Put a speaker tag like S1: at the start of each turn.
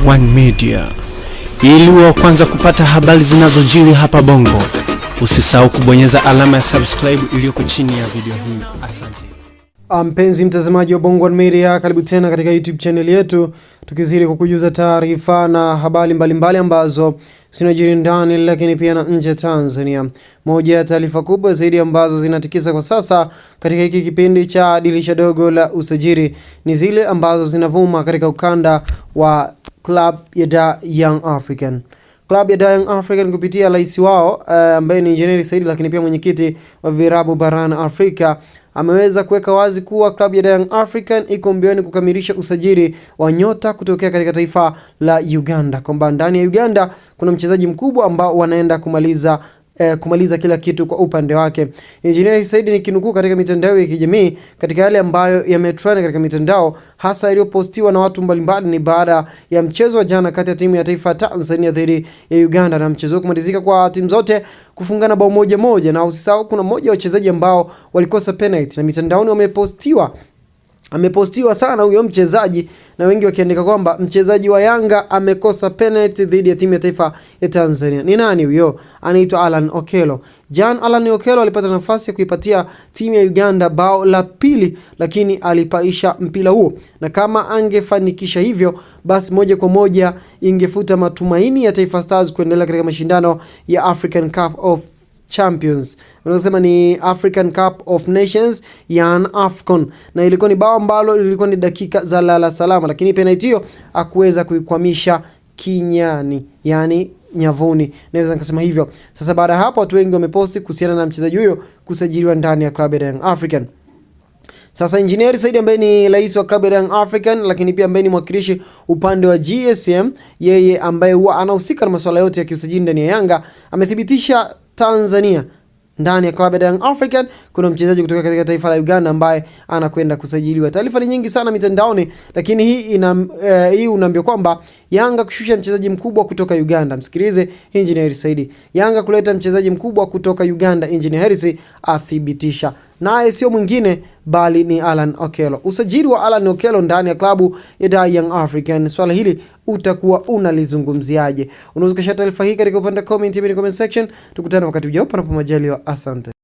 S1: One Media, ili wa kwanza kupata habari zinazojiri hapa Bongo. Usisahau kubonyeza alama ya subscribe iliyoko chini ya video hii. Asante.
S2: Mpenzi mtazamaji wa Bongo One Media, karibu tena katika YouTube channel yetu, tukizidi kukujuza taarifa na habari mbalimbali ambazo zinajiri ndani lakini pia na nje Tanzania. Moja ya taarifa kubwa zaidi ambazo zinatikisa kwa sasa katika hiki kipindi cha dirisha dogo la usajili ni zile ambazo zinavuma katika ukanda wa club ya Young African. Club ya Young African kupitia rais wao ambaye ni Engineer Said, lakini pia mwenyekiti wa virabu barani Afrika, ameweza kuweka wazi kuwa club ya Young African iko mbioni kukamilisha usajili wa nyota kutokea katika taifa la Uganda, kwamba ndani ya Uganda kuna mchezaji mkubwa ambao wanaenda kumaliza kila kitu kwa upande wake. Engineer Said ni kinukuu katika mitandao ya kijamii katika yale ambayo yametrend katika mitandao, hasa iliyopostiwa na watu mbalimbali, ni baada ya mchezo wa jana kati ya timu ya taifa Tanzania dhidi ya Uganda, na mchezo kumalizika kwa timu zote kufungana bao moja. Na usisahau kuna mmoja wa wachezaji ambao walikosa penalty, na mitandaoni amepostiwa sana huyo mchezaji, na wengi wakiandika kwamba mchezaji wa Yanga amekosa penalty dhidi ya timu ya taifa ya Tanzania. Ni nani huyo? Anaitwa Alan Okello. Alan Okello alipata nafasi ya kuipatia timu ya Uganda bao la pili, lakini alipaisha mpira huo, na kama angefanikisha hivyo, basi moja kwa moja ingefuta matumaini ya Taifa Stars kuendelea katika mashindano ya African Cup of Champions. Wanasema ni African Cup of Nations, yani AFCON. Na ilikuwa ni bao ambalo lilikuwa ni dakika za lala salama, lakini penalty hiyo hakuweza kuikwamisha kinyani, yani nyavuni, naweza nikasema hivyo. Sasa baada hapo watu wengi wameposti kuhusiana na mchezaji huyo kusajiliwa ndani ya club ya Young African. Sasa Engineer Said ambaye ni rais wa club ya Young African, lakini pia ambaye ni mwakilishi upande wa GSM, yeye ambaye huwa anahusika na masuala yote ya kiusajili ndani ya Yanga, amethibitisha Tanzania ndani ya club ya Young African kuna mchezaji kutoka katika taifa la Uganda ambaye anakwenda kusajiliwa. Taarifa ni nyingi sana mitandaoni, lakini hii unaambia kwamba Yanga kushusha mchezaji mkubwa kutoka Uganda. Msikilize Engineer Said. Yanga kuleta mchezaji mkubwa kutoka Uganda, Engineer Hersi athibitisha. Naye sio mwingine bali ni Alan Okello. Usajili wa Alan Okello ndani ya klabu ya Young African, swala hili utakuwa unalizungumziaje? Unaweza kushare taarifa hii katika upande comment section. Tukutane wakati ujao panapo majaliwa. Asante.